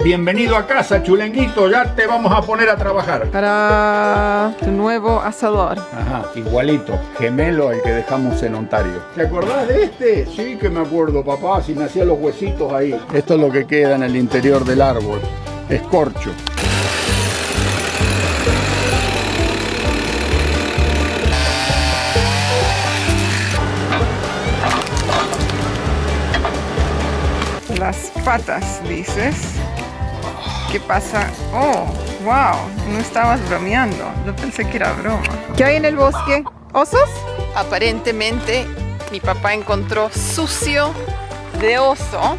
Bienvenido a casa, chulenguito, ya te vamos a poner a trabajar. Para tu nuevo asador. Ajá, igualito, gemelo al que dejamos en Ontario. ¿Te acordás de este? Sí que me acuerdo, papá, si me hacía los huesitos ahí. Esto es lo que queda en el interior del árbol, escorcho. Las patas, dices. ¿Qué pasa? Oh, wow, no estabas bromeando. Yo pensé que era broma. ¿Qué hay en el bosque? ¿Osos? Aparentemente mi papá encontró sucio de oso.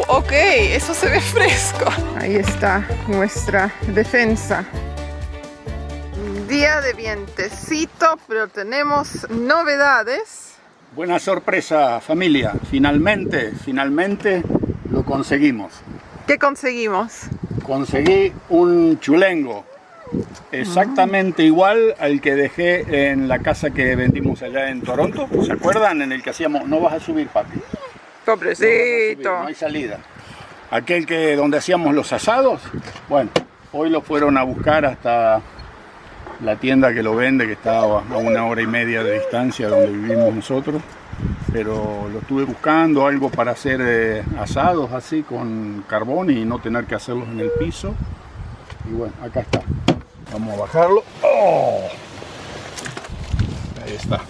Ok, eso se ve fresco. Ahí está nuestra defensa. Día de vientecito, pero tenemos novedades. Buena sorpresa, familia. Finalmente lo conseguimos. ¿Qué conseguimos? Conseguí un chulengo. Exactamente igual al que dejé en la casa que vendimos allá en Toronto. ¿Se acuerdan? En el que hacíamos... No vas a subir, papi. Pobrecito. No hay salida. Aquel que donde hacíamos los asados. Bueno, hoy lo fueron a buscar hasta la tienda que lo vende, que está a 1 hora y media de distancia donde vivimos nosotros. Pero lo estuve buscando, algo para hacer asados así con carbón y no tener que hacerlos en el piso. Y bueno, acá está. Vamos a bajarlo. ¡Oh! Ahí está.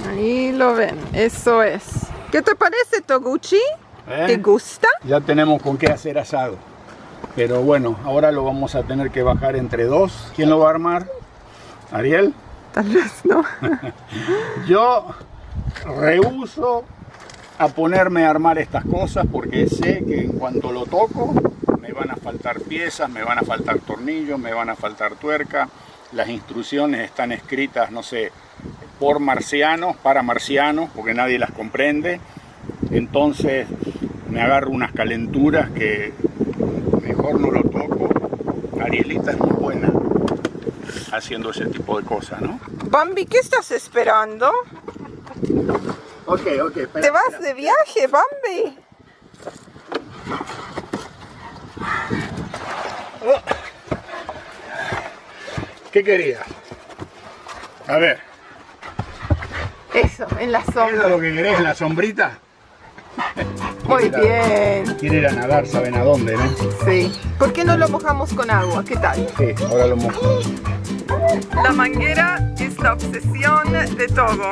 Ahí lo ven, eso es. ¿Qué te parece, Toguchi? ¿Te gusta? Ya tenemos con qué hacer asado. Pero bueno, ahora lo vamos a tener que bajar entre dos. ¿Quién lo va a armar? ¿Ariel? Tal vez no. Yo rehúso a ponerme a armar estas cosas porque sé que en cuanto lo toco me van a faltar piezas, me van a faltar tornillos, me van a faltar tuerca. Las instrucciones están escritas, no sé, por marcianos, para marcianos, porque nadie las comprende. Entonces me agarro unas calenturas que mejor no lo toco. Arielita es muy buena haciendo ese tipo de cosas, ¿no? Bambi, ¿qué estás esperando? Ok, espera. ¿Te vas de viaje, Bambi? ¿Qué querías? A ver. Eso, en la ¿Eso sombra. es lo que querés en la sombrita? Muy bien. Quiere ir a nadar, saben a dónde, ¿no? Sí. ¿Por qué no lo mojamos con agua? ¿Qué tal? Sí, ahora lo mojo. La manguera es la obsesión de Togo.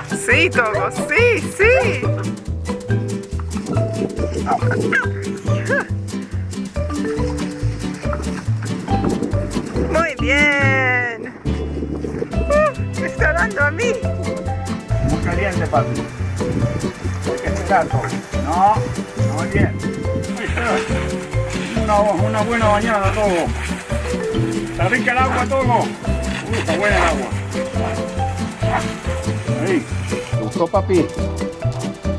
Sí, Togo, sí. Muy bien. Me está dando a mí. Muy caliente, papi. Hay que esperar todo. No, muy bien. Una buena bañada, Togo. Está rica el agua, Togo. Está buena el agua. Ahí. ¿Te gustó, papi?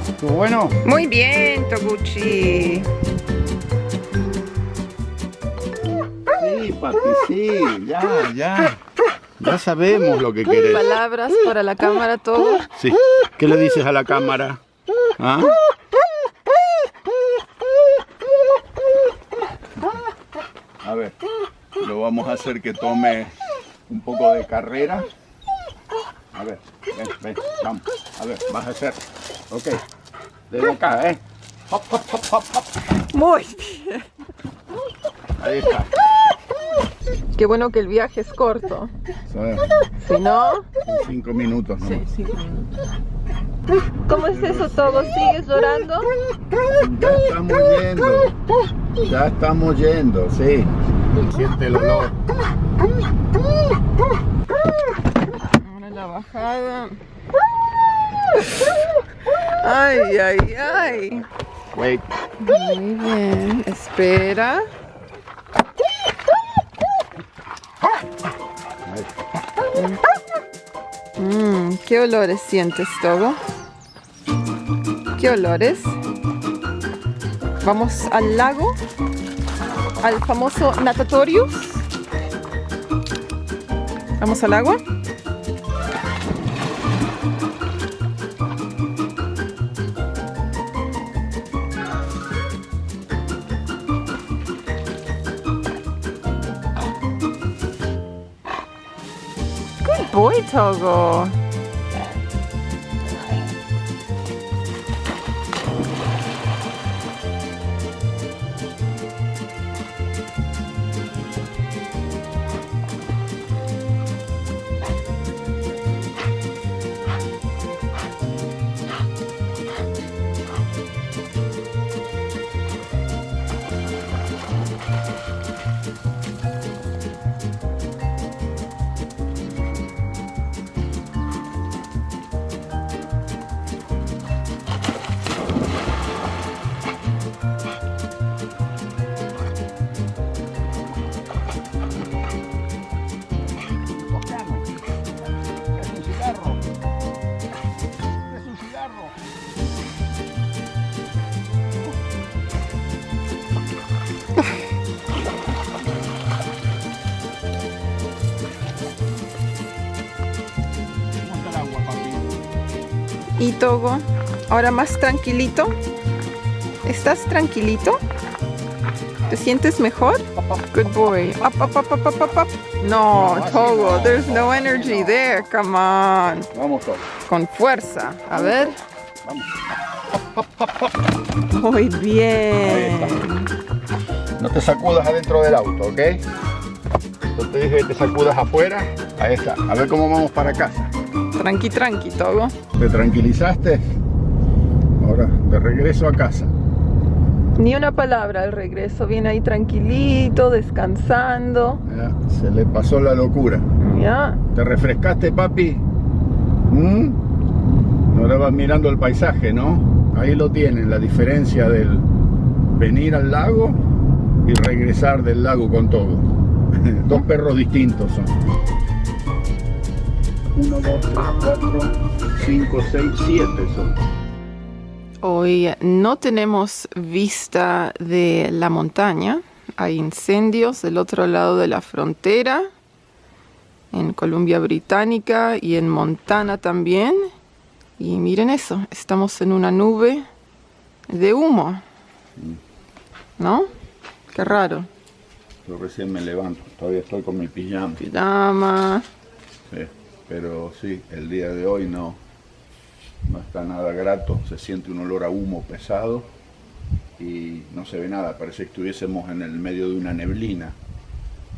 ¿Estuvo bueno? Muy bien, Toguchi. Sí, papi, sí. Ya. Ya sabemos lo que querés. Palabras para la cámara, Togo. Sí. ¿Qué le dices a la cámara? ¿Ah? A ver, lo vamos a hacer que tome un poco de carrera. A ver, ven, vamos. A ver, vas a hacer. Ok. Desde acá, ¿eh? Hop. Muy bien. Ahí está. Qué bueno que el viaje es corto. ¿Sabes? Si no... En 5 minutos, ¿no? Sí, 5 minutos. ¿Cómo es eso, Togo? ¿Sigues llorando? Ya estamos yendo, sí. Siente el olor. Ahora la bajada. Ay. Wait. Muy bien. Espera. ¿Qué olores sientes, Togo? ¿Qué olores? Vamos al lago, al famoso natatorius. Vamos al agua. boy, Togo. ¿Y Togo? ¿Ahora más tranquilito? ¿Estás tranquilito? ¿Te sientes mejor? Good boy. Up, up, up, up, up, up, up. No, Togo, there's no energy there. Come on. Vamos, Togo. Con fuerza. A ver. Vamos. Muy bien. No te sacudas adentro del auto, ¿ok? Yo te dije que te sacudas afuera. Ahí está. A ver cómo vamos para casa. Tranqui, tranqui, Togo. ¿Te tranquilizaste? Ahora, de regreso a casa. Ni una palabra al regreso. Viene ahí tranquilito, descansando. Ya, se le pasó la locura. Ya. ¿Te refrescaste, papi? Ahora vas mirando el paisaje, ¿no? Ahí lo tienen, la diferencia del venir al lago y regresar del lago con todo. Dos perros distintos son. 1, 2, 3, 4, 5, 6, 7 son. Hoy no tenemos vista de la montaña. Hay incendios del otro lado de la frontera, en Columbia Británica y en Montana también. Y miren eso, estamos en una nube de humo. ¿No? Qué raro. Yo recién me levanto, todavía estoy con mi pijama. Pijama. Sí, pero sí, el día de hoy no está nada grato, se siente un olor a humo pesado y no se ve nada, parece que estuviésemos en el medio de una neblina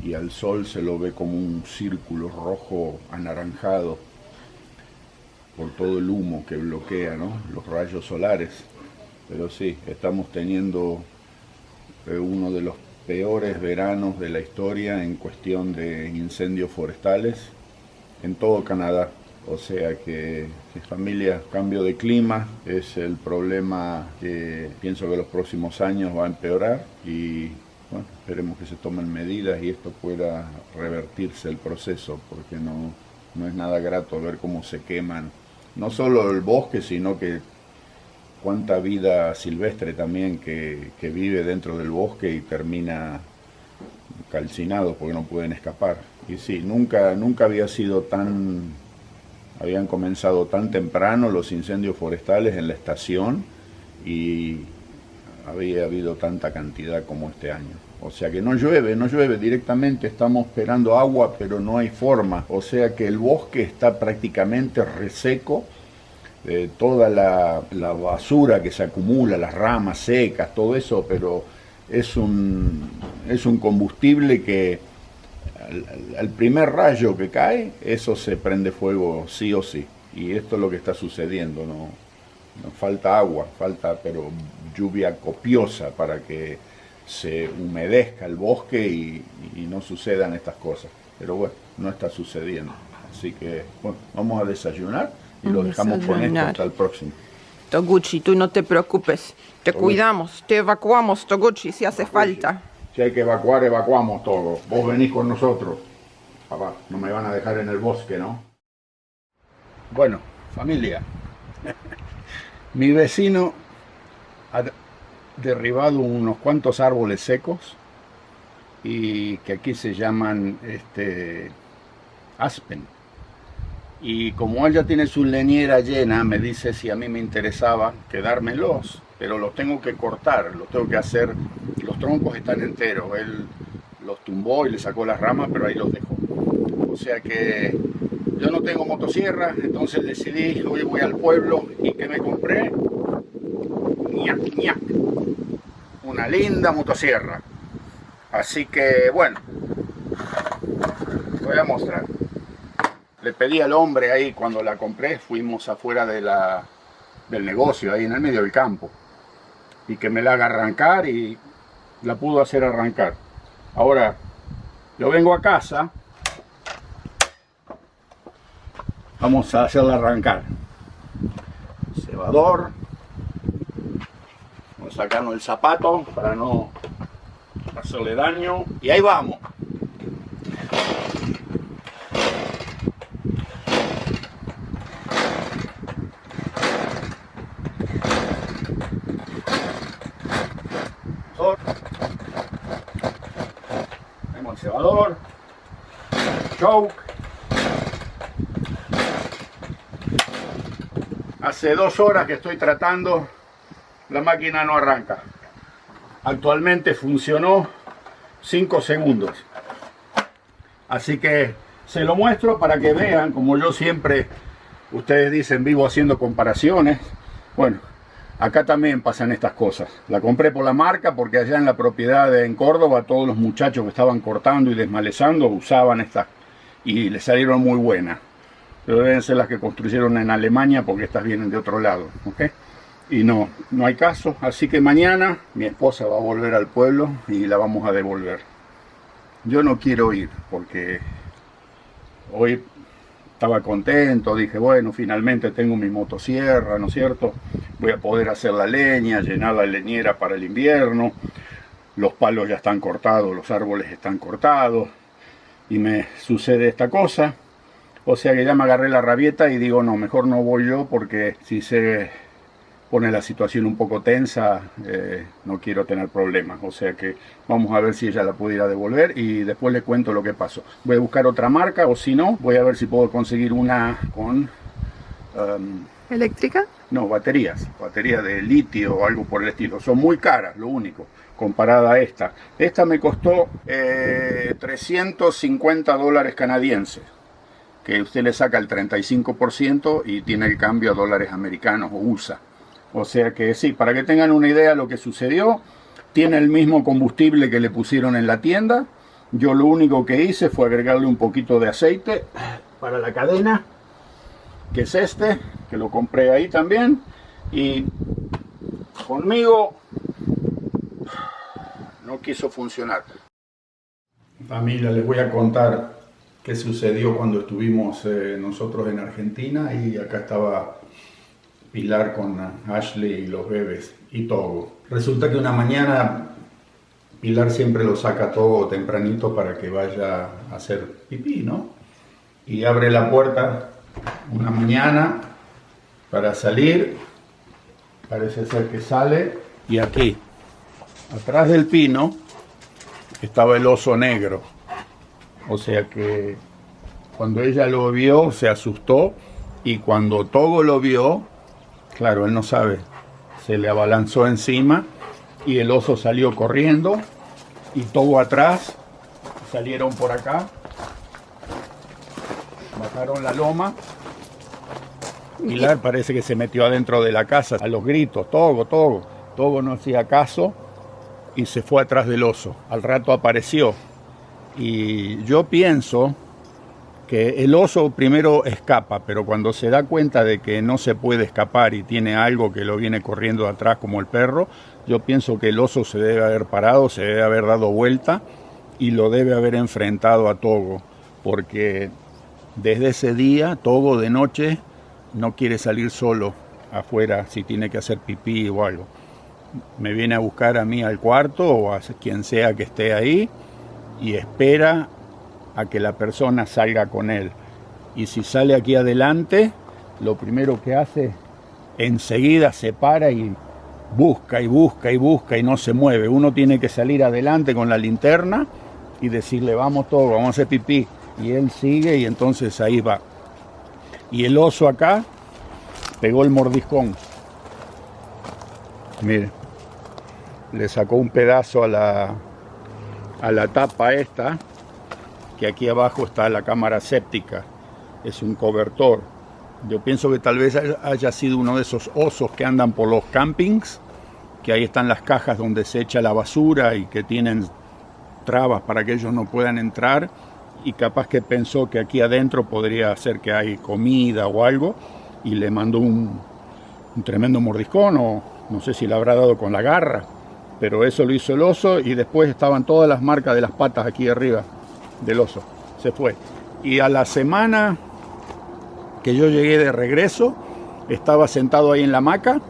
y al sol se lo ve como un círculo rojo anaranjado por todo el humo que bloquea, ¿no?, los rayos solares. Pero sí, estamos teniendo uno de los peores veranos de la historia en cuestión de incendios forestales en todo Canadá. O sea que, familia, cambio de clima es el problema que pienso que los próximos años va a empeorar y bueno, esperemos que se tomen medidas y esto pueda revertirse el proceso, porque no es nada grato ver cómo se queman no solo el bosque, sino que cuánta vida silvestre también que vive dentro del bosque y termina calcinados porque no pueden escapar. Y sí, nunca habían comenzado tan temprano los incendios forestales en la estación y había habido tanta cantidad como este año. O sea que no llueve directamente, estamos esperando agua, pero no hay forma. O sea que el bosque está prácticamente reseco. Toda la basura que se acumula, las ramas secas, todo eso, pero es un combustible que al primer rayo que cae, eso se prende fuego sí o sí. Y esto es lo que está sucediendo, no falta agua, falta pero lluvia copiosa para que se humedezca el bosque y no sucedan estas cosas. Pero bueno, no está sucediendo. Así que bueno, vamos a desayunar y lo dejamos con esto hasta el próximo. Toguchi, tú no te preocupes. Te cuidamos, te evacuamos, Toguchi, si hace falta. Si hay que evacuar, evacuamos todo. Vos venís con nosotros. Papá, no me van a dejar en el bosque, ¿no? Bueno, familia. Mi vecino ha derribado unos cuantos árboles secos y que aquí se llaman aspen. Y como él ya tiene su leñera llena, me dice si a mí me interesaba quedármelos, pero los tengo que cortar, los tengo que hacer, los troncos están enteros, él los tumbó y le sacó las ramas, pero ahí los dejó. O sea que yo no tengo motosierra, entonces decidí, hoy voy al pueblo y que me compré ñac, ñac, una linda motosierra. Así que bueno, voy a mostrar. Le pedí al hombre ahí cuando la compré, fuimos afuera del negocio, ahí en el medio del campo, y que me la haga arrancar, y la pudo hacer arrancar. Ahora yo vengo a casa, vamos a hacerla arrancar. Cebador, vamos a sacarnos el zapato para no hacerle daño, y ahí vamos. Tenemos el cebador, choke. Hace 2 horas que estoy tratando, la máquina no arranca. Actualmente funcionó 5 segundos. Así que se lo muestro para que vean, como yo siempre, ustedes dicen, vivo haciendo comparaciones. Bueno, acá también pasan estas cosas. La compré por la marca porque allá en la propiedad en Córdoba todos los muchachos que estaban cortando y desmalezando usaban estas y les salieron muy buenas. Pero deben ser las que construyeron en Alemania porque estas vienen de otro lado, ¿ok? Y no hay caso. Así que mañana mi esposa va a volver al pueblo y la vamos a devolver. Yo no quiero ir porque hoy estaba contento, dije, bueno, finalmente tengo mi motosierra, ¿no es cierto? Voy a poder hacer la leña, llenar la leñera para el invierno. Los palos ya están cortados, los árboles están cortados. Y me sucede esta cosa. O sea que ya me agarré la rabieta y digo, no, mejor no voy yo porque si se pone la situación un poco tensa, no quiero tener problemas. O sea que vamos a ver si ella la pudiera devolver y después le cuento lo que pasó. Voy a buscar otra marca o si no, voy a ver si puedo conseguir una con... ¿eléctrica? No, baterías de litio o algo por el estilo. Son muy caras, lo único, comparada a esta. Esta me costó $350 canadienses. Que usted le saca el 35% y tiene el cambio a dólares americanos o USA. O sea que sí, para que tengan una idea de lo que sucedió, tiene el mismo combustible que le pusieron en la tienda. Yo lo único que hice fue agregarle un poquito de aceite para la cadena, que es este, que lo compré ahí también. Y conmigo no quiso funcionar. Familia, les voy a contar qué sucedió cuando estuvimos nosotros en Argentina, y acá estaba Pilar con Ashley y los bebés y Togo. Resulta que una mañana Pilar siempre lo saca Togo tempranito para que vaya a hacer pipí, ¿no? Y abre la puerta una mañana para salir, parece ser que sale, y aquí, atrás del pino, estaba el oso negro. O sea que cuando ella lo vio se asustó, y cuando Togo lo vio, claro, él no sabe, se le abalanzó encima y el oso salió corriendo y Togo atrás. Salieron por acá, bajaron la loma. Pilar parece que se metió adentro de la casa a los gritos, Togo, Togo. Togo no hacía caso y se fue atrás del oso. Al rato apareció. Y yo pienso que el oso primero escapa, pero cuando se da cuenta de que no se puede escapar y tiene algo que lo viene corriendo atrás como el perro, yo pienso que el oso se debe haber parado, se debe haber dado vuelta y lo debe haber enfrentado a Togo, porque desde ese día Togo de noche no quiere salir solo afuera si tiene que hacer pipí o algo. Me viene a buscar a mí al cuarto o a quien sea que esté ahí y espera a que la persona salga con él. Y si sale aquí adelante, lo primero que hace, enseguida se para y busca y busca y busca y no se mueve. Uno tiene que salir adelante con la linterna y decirle, vamos todos, vamos a hacer pipí. Y él sigue y entonces ahí va. Y el oso acá pegó el mordiscón. Mire, le sacó un pedazo a la tapa esta, que aquí abajo está la cámara séptica. es un cobertor. Yo pienso que tal vez haya sido uno de esos osos que andan por los campings, que ahí están las cajas donde se echa la basura y que tienen trabas para que ellos no puedan entrar, y capaz que pensó que aquí adentro podría ser que hay comida o algo, y le mandó un tremendo mordiscón, o no sé si le habrá dado con la garra, pero eso lo hizo el oso, y después estaban todas las marcas de las patas aquí arriba del oso. Se fue. Y a la semana que yo llegué de regreso, estaba sentado ahí en la hamaca,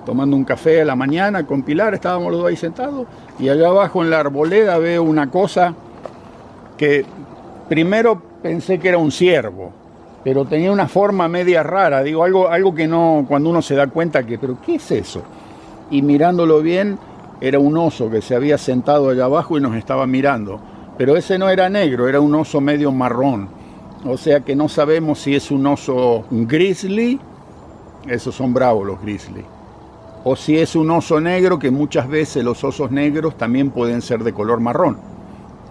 tomando un café a la mañana con Pilar, estábamos los dos ahí sentados, y allá abajo en la arboleda veo una cosa que primero pensé que era un ciervo, pero tenía una forma media rara, digo, algo que no, cuando uno se da cuenta que, pero ¿qué es eso? Y mirándolo bien, era un oso que se había sentado allá abajo y nos estaba mirando, pero ese no era negro, era un oso medio marrón, o sea que no sabemos si es un oso grizzly, esos son bravos los grizzly, o si es un oso negro, que muchas veces los osos negros también pueden ser de color marrón,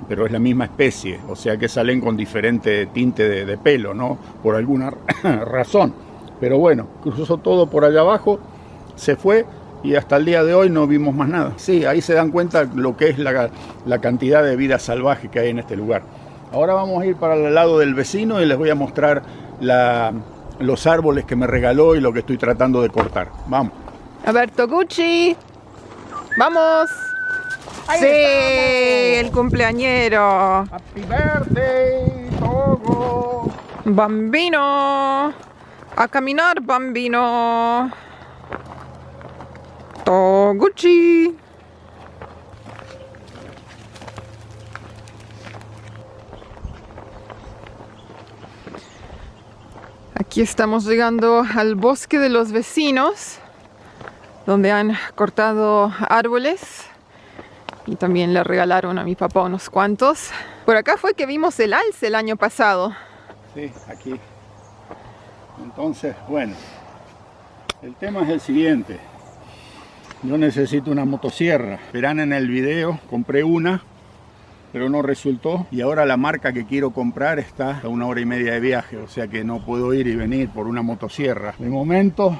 pero es la misma especie, o sea que salen con diferente tinte de pelo, ¿no? Por alguna razón. Pero bueno, cruzó todo por allá abajo, se fue, y hasta el día de hoy no vimos más nada. Sí, ahí se dan cuenta lo que es la cantidad de vida salvaje que hay en este lugar. Ahora vamos a ir para el lado del vecino y les voy a mostrar los árboles que me regaló y lo que estoy tratando de cortar. Vamos. A ver, Toguchi. ¡Vamos! Ahí ¡Sí! estamos. El cumpleañero. ¡Happy birthday, Togo! Bambino. A caminar, Bambino. Toguchi. Aquí estamos llegando al bosque de los vecinos, donde han cortado árboles y también le regalaron a mi papá unos cuantos. Por acá fue que vimos el alce el año pasado. Sí, aquí. Entonces, bueno, el tema es el siguiente. Yo necesito una motosierra. Verán en el video, compré una, pero no resultó, y ahora la marca que quiero comprar está a 1 hora y media de viaje, o sea que no puedo ir y venir por una motosierra. De momento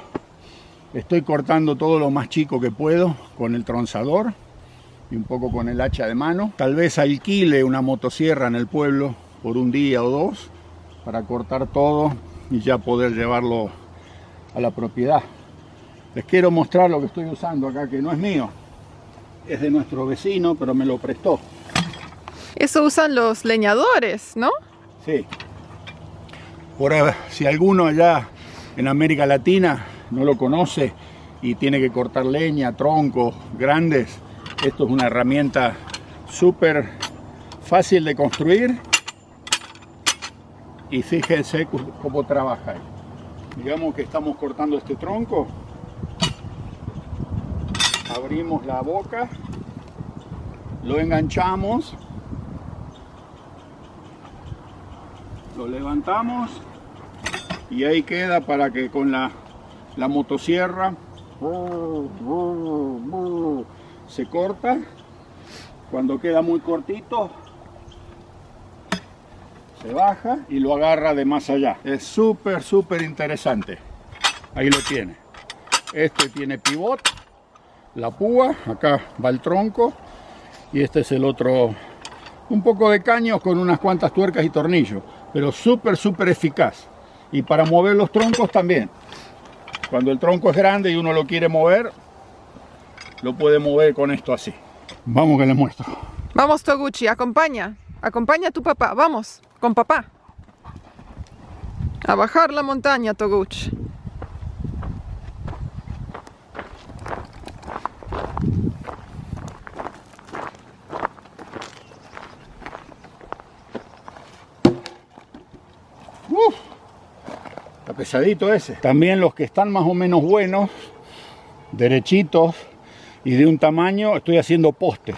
estoy cortando todo lo más chico que puedo con el tronzador y un poco con el hacha de mano. Tal vez alquile una motosierra en el pueblo por un día o dos para cortar todo y ya poder llevarlo a la propiedad. Les quiero mostrar lo que estoy usando acá, que no es mío, es de nuestro vecino, pero me lo prestó. Eso usan los leñadores, ¿no? Sí. Si alguno allá en América Latina no lo conoce y tiene que cortar leña, troncos grandes, esto es una herramienta súper fácil de construir, y fíjense cómo trabaja. Digamos que estamos cortando este tronco, abrimos la boca, lo enganchamos, lo levantamos y ahí queda para que con la motosierra se corta. Cuando queda muy cortito se baja y lo agarra de más allá. Es súper interesante. Ahí lo tiene. Este tiene pivot, la púa, acá va el tronco, y este es el otro, un poco de caños con unas cuantas tuercas y tornillos, pero súper eficaz. Y para mover los troncos también. Cuando el tronco es grande y uno lo quiere mover, lo puede mover con esto así. Vamos que les muestro. Vamos, Toguchi, acompaña a tu papá, vamos, con papá. A bajar la montaña, Toguchi. Está pesadito ese. También los que están más o menos buenos, derechitos y de un tamaño, estoy haciendo postes.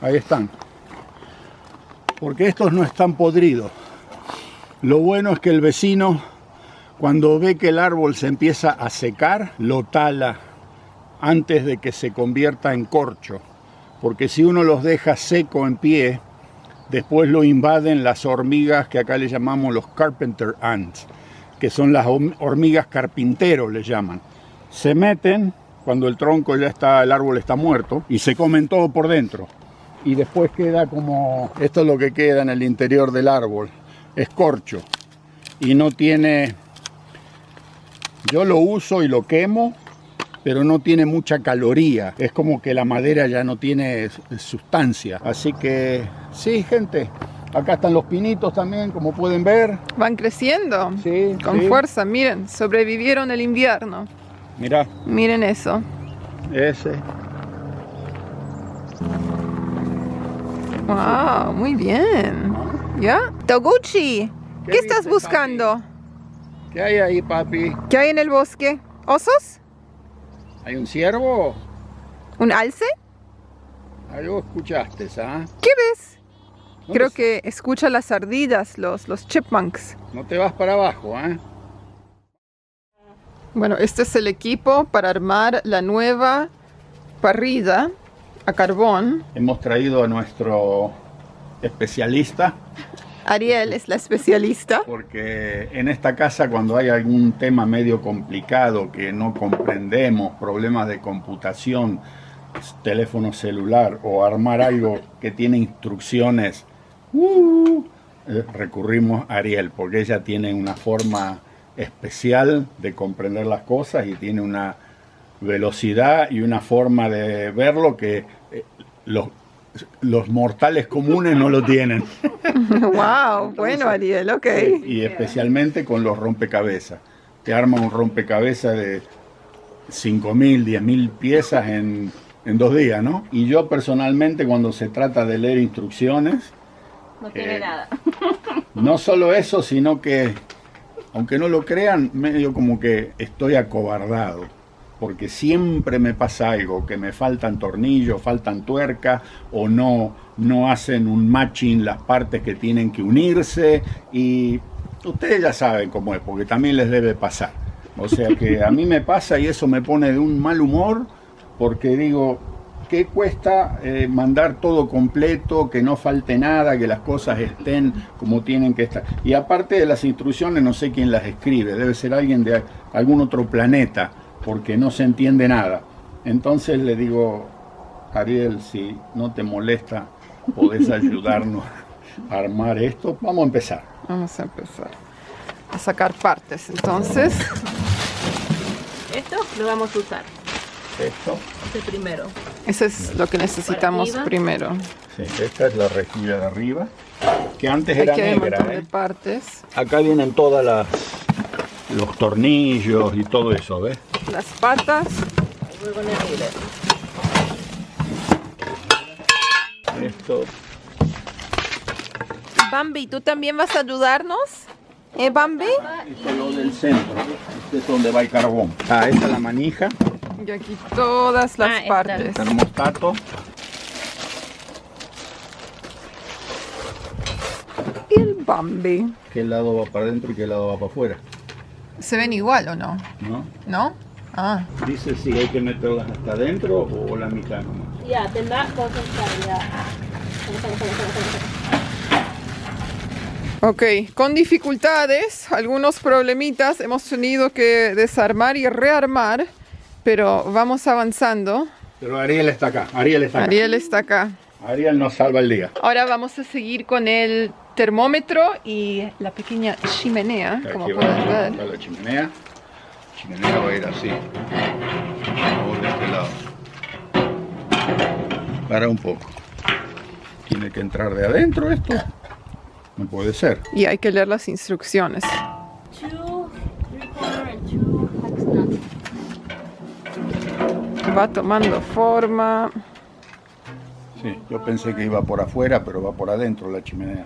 Ahí están. Porque estos no están podridos. Lo bueno es que el vecino, cuando ve que el árbol se empieza a secar, lo tala antes de que se convierta en corcho. Porque si uno los deja seco en pie, Después lo invaden las hormigas que acá le llamamos los carpenter ants, que son las hormigas carpinteros, le llaman. Se meten cuando el tronco ya está, el árbol está muerto, y se comen todo por dentro. Y después queda como, esto es lo que queda en el interior del árbol, escorcho. Y no tiene, yo lo uso y lo quemo, pero no tiene mucha caloría. Es como que la madera ya no tiene sustancia. Así que, sí, gente, acá están los pinitos también, como pueden ver. Van creciendo, Sí, con sí. fuerza, miren, sobrevivieron el invierno. Mirá, Miren eso. ese. Wow, muy bien. ¿Ya? Toguchi, ¿qué estás dices, buscando? ¿Qué hay ahí, papi? ¿Qué hay en el bosque? ¿Osos? ¿Hay un ciervo? ¿Un alce? Algo escuchaste, ¿ah? ¿Qué ves? ¿Dónde Creo está? que escucha las ardillas, los chipmunks. No te vas para abajo, ¿eh? Bueno, este es el equipo para armar la nueva parrilla a carbón. Hemos traído a nuestro especialista, Ariel es la especialista. porque en esta casa cuando hay algún tema medio complicado que no comprendemos, problemas de computación, teléfono celular o armar algo que tiene instrucciones, recurrimos a Ariel, porque ella tiene una forma especial de comprender las cosas y tiene una velocidad y una forma de verlo que los mortales comunes no lo tienen. Wow, bueno Ariel, ok. Y especialmente con los rompecabezas. Te arma un rompecabezas de 5.000, 10.000 piezas en 2 días, ¿no? Y yo personalmente cuando se trata de leer instrucciones, No tiene nada. no solo eso, sino que, aunque no lo crean, medio como que estoy acobardado. Porque siempre me pasa algo, que me faltan tornillos, faltan tuercas, o no hacen un matching las partes que tienen que unirse. Y ustedes ya saben cómo es, porque también les debe pasar. O sea que a mí me pasa y eso me pone de un mal humor, porque digo, ¿qué cuesta mandar todo completo, que no falte nada, que las cosas estén como tienen que estar? Y aparte de las instrucciones, no sé quién las escribe, debe ser alguien de algún otro planeta, porque no se entiende nada. Entonces le digo, Ariel, si no te molesta, podés ayudarnos a armar esto. Vamos a empezar. Vamos a empezar a sacar partes. Entonces, Esto lo vamos a usar. Esto, Este primero. eso es lo que necesitamos arriba. primero. sí, esta es la rejilla de arriba, que antes Aquí era hay un negra. montón de partes. Acá vienen todas los tornillos y todo eso, ¿ves? Las patas. Y luego en el líder. Esto, Bambi, ¿tú también vas a ayudarnos? Bambi? esto es lo del centro. Este es donde va el carbón. Ah, esta es la manija, Y aquí todas las esta. partes. termostato. Y el Bambi. ¿Qué lado va para adentro y qué lado va para afuera? ¿Se ven igual o no? ¿No? ¿No? Ah. Dice si hay que meterlas hasta adentro o la mitad nomás. Ya, tendrá cosas ya. Ok, con dificultades, algunos problemitas, hemos tenido que desarmar y rearmar, pero vamos avanzando. Pero Ariel está acá, Ariel está acá. Ariel está acá. Ariel nos salva el día. Ahora vamos a seguir con el termómetro y la pequeña chimenea, como Aquí va pueden ver. la chimenea. La chimenea va a ir así. Vamos de este lado. Para un poco. ¿Tiene que entrar de adentro esto? No puede ser. Y hay que leer las instrucciones. 2 3/4 and 2 hex nuts. Va tomando forma. Sí, yo pensé que iba por afuera, pero va por adentro la chimenea.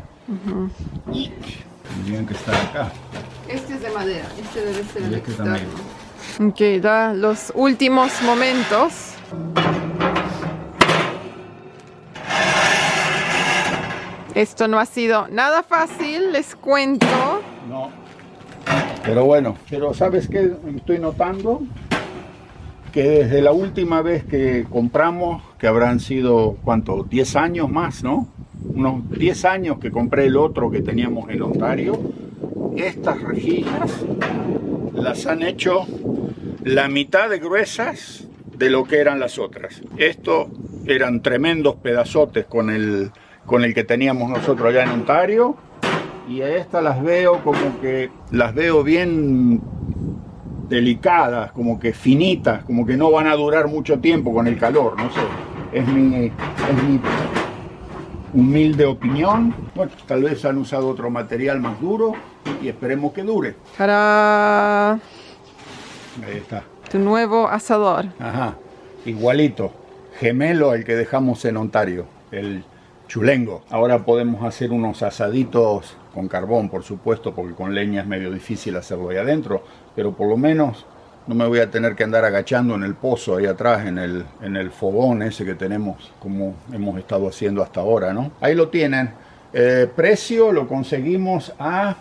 Y tendrían que estar acá. Este es de madera, este debe ser el Y este externo. también. Ok, da los últimos momentos. Esto no ha sido nada fácil, les cuento. No. Pero bueno, pero ¿sabes qué estoy notando? Que desde la última vez que compramos, que habrán sido, ¿cuánto? 10 años más, ¿no? unos 10 años que compré el otro que teníamos en Ontario. Estas rejillas las han hecho la mitad de gruesas de lo que eran las otras. Estos eran tremendos pedazotes con el que teníamos nosotros allá en Ontario, y a estas las veo como que las veo bien delicadas, como que finitas, como que no van a durar mucho tiempo con el calor, no sé, es mi humilde opinión. Bueno, tal vez han usado otro material más duro y esperemos que dure. ¡Tarán! Ahí está. Tu nuevo asador. Ajá, igualito, gemelo al que dejamos en Ontario, el chulengo. Ahora podemos hacer unos asaditos con carbón, por supuesto, porque con leña es medio difícil hacerlo ahí adentro, pero por lo menos no me voy a tener que andar agachando en el pozo ahí atrás, en el fogón ese que tenemos, como hemos estado haciendo hasta ahora, ¿no? Ahí lo tienen. Precio lo conseguimos a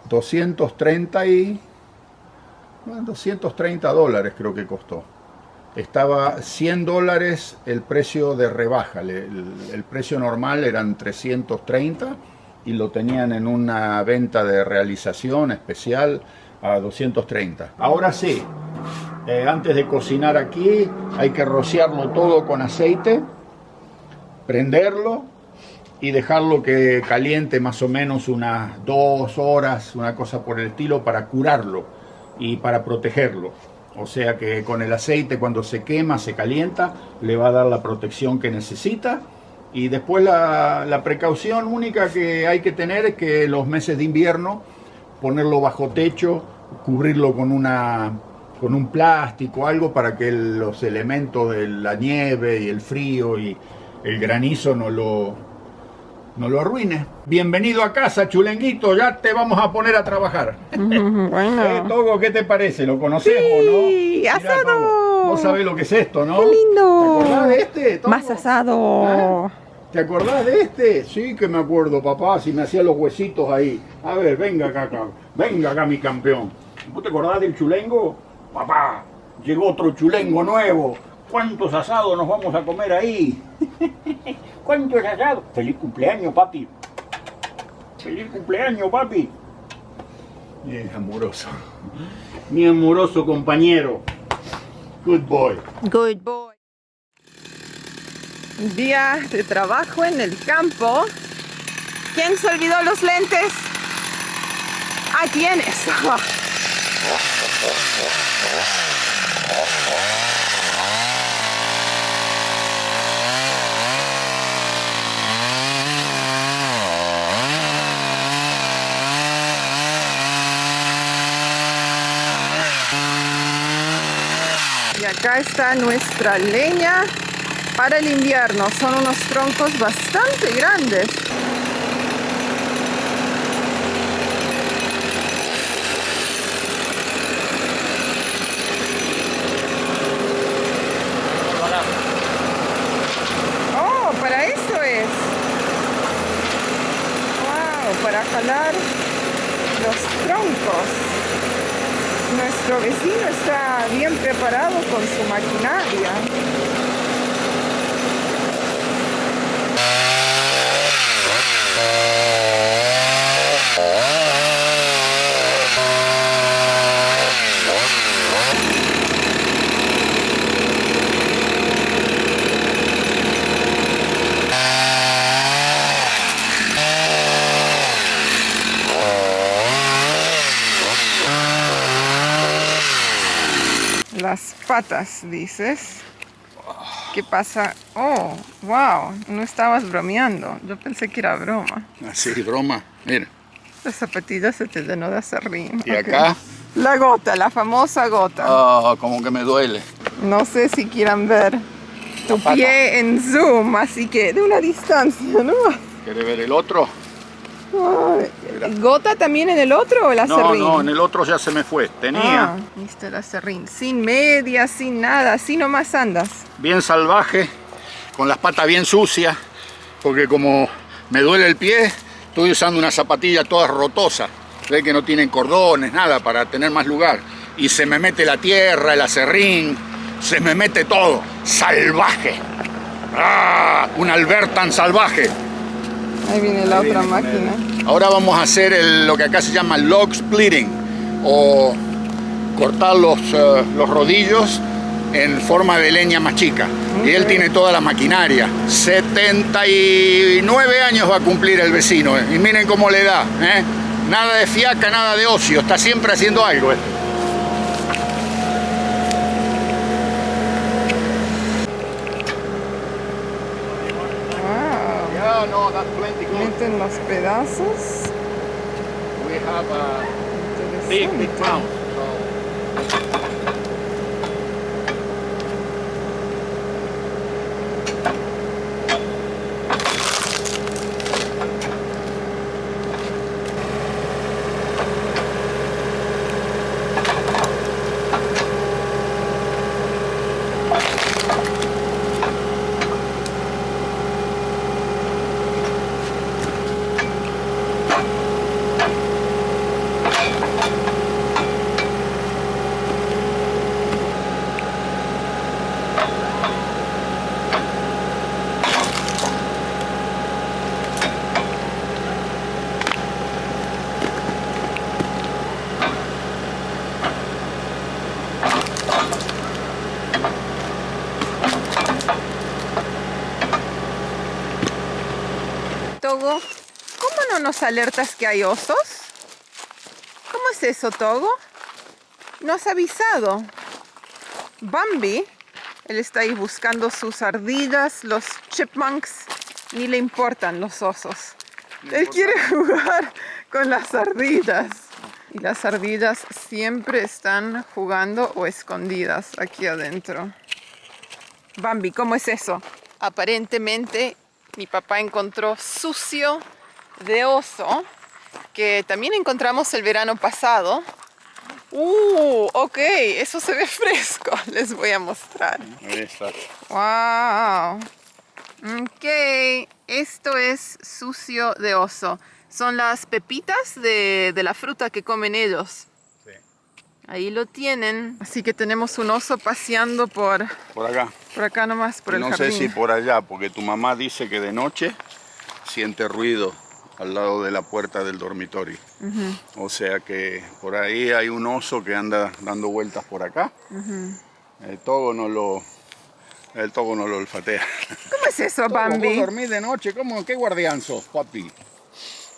$230 creo que costó. Estaba $100 el precio de rebaja. El precio normal eran 330 y lo tenían en una venta de realización especial a 230. Ahora sí, antes de cocinar aquí hay que rociarlo todo con aceite, prenderlo y dejarlo que caliente más o menos unas 2 horas, una cosa por el estilo, para curarlo y para protegerlo. O sea que con el aceite, cuando se quema, se calienta, le va a dar la protección que necesita. Y después la precaución única que hay que tener es que los meses de invierno ponerlo bajo techo, cubrirlo con un plástico, algo para que los elementos de la nieve y el frío y el granizo no lo arruine. Bienvenido a casa, chulenguito, ya te vamos a poner a trabajar. Bueno. Togo, ¿qué te parece? ¿Lo conoces Sí, o no? Mirá, asado. Togo, vos sabés lo que es esto, ¿no? ¡Qué lindo! ¿Te acordás de este, Togo? Más asado. ¿Ah? ¿Te acordás de este? Sí que me acuerdo, papá, si me hacía los huesitos ahí. A ver, venga acá, mi campeón. ¿Vos te acordás del chulengo? Papá, llegó otro chulengo nuevo. ¿Cuántos asados nos vamos a comer ahí? ¿Cuántos asados? ¡Feliz cumpleaños, papi! ¡Feliz cumpleaños, papi! Es amoroso. Mi amoroso compañero. Good boy. Good boy. Día de trabajo en el campo. ¿Quién se olvidó los lentes? Ahí tienes. Y acá está nuestra leña para el invierno. Son unos troncos bastante grandes. Oh, para eso es. Wow, para jalar los troncos. Nuestro vecino está bien preparado con su maquinaria. Las patas, dices. ¿Qué pasa? Oh, wow, no estabas bromeando. Yo pensé que era broma. Así, broma. Mira. La zapatilla se te llenó de acerrín. Y acá. La gota, la famosa gota. Como que me duele. No sé si quieran ver tu pie en zoom, así que de una distancia, ¿no? ¿Quieres ver el otro? Ay, ¿gota también en el otro o el acerrín? No, en el otro ya se me fue. Tenía. Viste el acerrín. Sin medias, sin nada, así nomás andas. Bien salvaje, con las patas bien sucias, porque como me duele el pie, estoy usando una zapatilla toda rotosa. Ve que no tienen cordones, nada, para tener más lugar. Y se me mete la tierra, el acerrín, se me mete todo. Salvaje. Un Albertan salvaje. Ahí viene la otra viene con máquina. Ahora vamos a hacer lo que acá se llama log splitting, o cortar los rodillos en forma de leña más chica. Y él tiene toda la maquinaria. 79 años va a cumplir el vecino, y miren cómo le da, ¿eh? Nada de fiaca, nada de ocio, está siempre haciendo algo. Wow. Yeah, no, that's plenty good. Meten los pedazos. We have big Interesante. pounds. Togo, ¿cómo no nos alertas que hay osos? ¿Cómo es eso, Togo? No has avisado. Bambi, él está ahí buscando sus ardillas, los chipmunks, ni le importan los osos. Él quiere jugar con las ardillas. Y las ardillas siempre están jugando o escondidas aquí adentro. Bambi, ¿cómo es eso? Aparentemente mi papá encontró sucio de oso, que también encontramos el verano pasado. Ok, eso se ve fresco. Les voy a mostrar. Ahí está. Wow. Ok, esto es sucio de oso. Son las pepitas de la fruta que comen ellos. Sí. Ahí lo tienen. Así que tenemos un oso paseando por Por acá. nomás, por Y el no jardín. sé si por allá, porque tu mamá dice que de noche siente ruido al lado de la puerta del dormitorio. O sea que por ahí hay un oso que anda dando vueltas por acá. El Togo no lo olfatea. ¿Cómo es eso, Togo, Bambi? ¿vos dormís de noche? ¿Cómo? ¿Qué guardián sos, papi?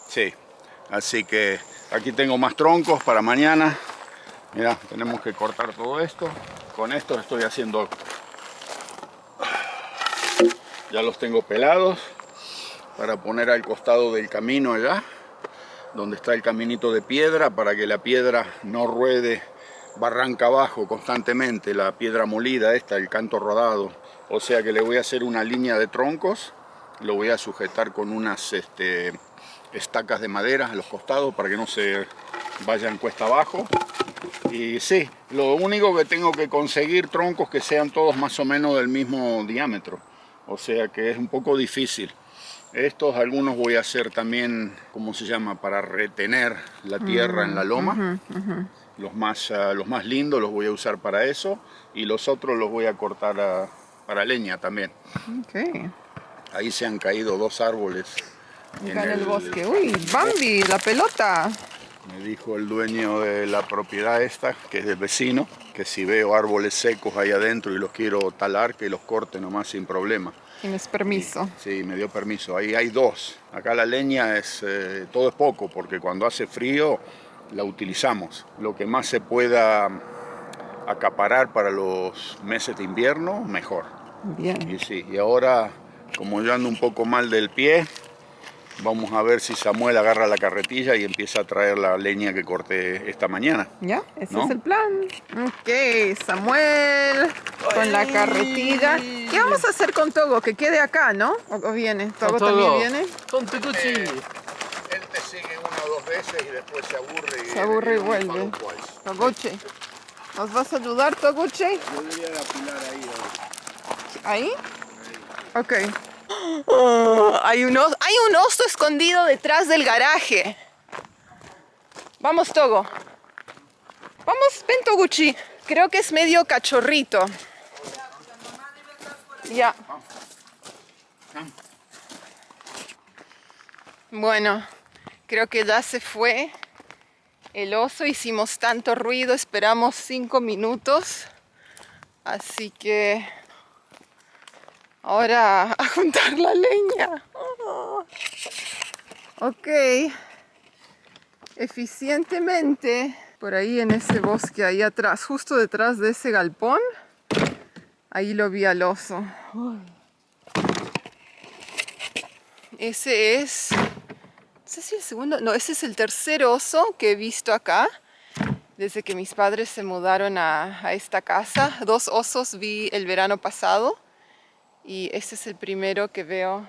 Sí, así que aquí tengo más troncos para mañana. Mira, tenemos que cortar todo esto. Con esto estoy haciendo... Ya los tengo pelados para poner al costado del camino allá, donde está el caminito de piedra, para que la piedra no ruede barranca abajo constantemente, la piedra molida esta, el canto rodado. O sea que le voy a hacer una línea de troncos, lo voy a sujetar con unas estacas de madera a los costados para que no se vayan cuesta abajo. Y sí, lo único que tengo que conseguir troncos que sean todos más o menos del mismo diámetro. O sea que es un poco difícil. Estos algunos voy a hacer también, ¿cómo se llama? Para retener la tierra en la loma. Los más lindos los voy a usar para eso. Y los otros los voy a cortar para leña también. Ok. Ahí se han caído 2 árboles. Acá en el bosque. Uy, Bambi, la pelota. Me dijo el dueño de la propiedad esta, que es del vecino, que si veo árboles secos ahí adentro y los quiero talar, que los corte nomás sin problema. Tienes permiso. Sí, me dio permiso. Ahí hay 2. Acá la leña todo es poco, porque cuando hace frío la utilizamos. Lo que más se pueda acaparar para los meses de invierno, mejor. Bien. Y sí, y ahora, como yo ando un poco mal del pie, vamos a ver si Samuel agarra la carretilla y empieza a traer la leña que corté esta mañana. ¿Ya? Ese ¿No? es el plan. Ok, Samuel con la carretilla. ¿Qué vamos a hacer con Togo? Que quede acá, ¿no? ¿O viene? ¿Togo también viene? Con Toguchi. Él te sigue 1 o 2 veces y después se aburre. Se aburre y vuelve. Toguchi. ¿Nos vas a ayudar, Toguchi? Yo debería de apilar ahí. ¿Ahí? Ok. Hay un oso escondido detrás del garaje. Vamos, Togo. Vamos, ven, Toguchi. Creo que es medio cachorrito. Ya. Bueno, creo que ya se fue el oso. Hicimos tanto ruido, esperamos 5 minutos. Así que ahora a juntar la leña. Oh. Ok. Eficientemente, por ahí en ese bosque, ahí atrás, justo detrás de ese galpón, ahí lo vi al oso. Ese es, no sé si el segundo, no, ese es el tercer oso que he visto acá, desde que mis padres se mudaron a esta casa. 2 osos vi el verano pasado y este es el primero que veo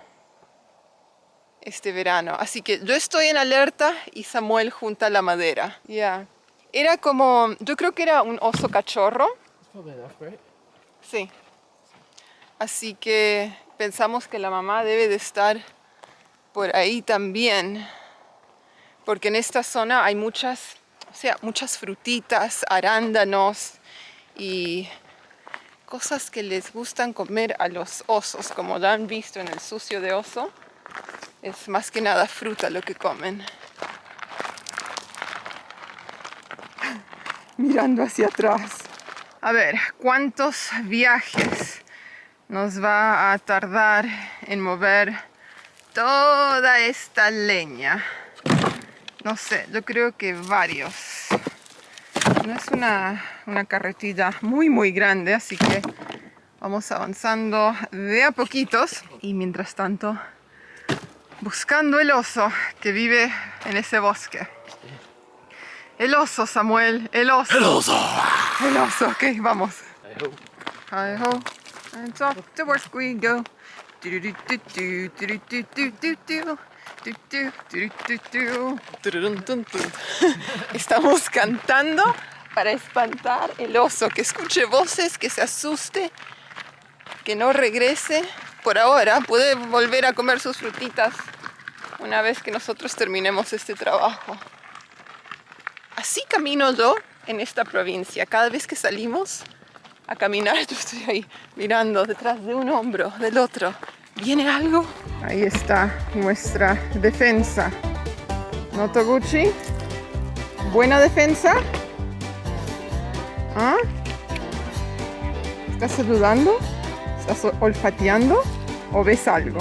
este verano. Así que yo estoy en alerta y Samuel junta la madera. Ya. Era como, yo creo que era un oso cachorro. Sí. Así que pensamos que la mamá debe de estar por ahí también. Porque en esta zona hay muchas frutitas, arándanos y cosas que les gustan comer a los osos, como ya han visto en el sucio de oso. Es más que nada fruta lo que comen. Mirando hacia atrás. A ver, ¿cuántos viajes nos va a tardar en mover toda esta leña? No sé, yo creo que varios. No es una carretilla muy grande, así que vamos avanzando de a poquitos. Y mientras tanto, buscando el oso que vive en ese bosque. El oso, Samuel, el oso. El oso. El oso, ok, vamos. Hi-ho, and off to work we go. Estamos cantando para espantar el oso, que escuche voces, que se asuste, que no regrese. Por ahora puede volver a comer sus frutitas una vez que nosotros terminemos este trabajo. Así camino yo en esta provincia. Cada vez que salimos a caminar, yo estoy ahí mirando detrás de un hombro, del otro. ¿Viene algo? Ahí está nuestra defensa. ¿No, Toguchi? ¿Buena defensa? ¿Ah? ¿Estás saludando? ¿Estás olfateando? ¿O ves algo?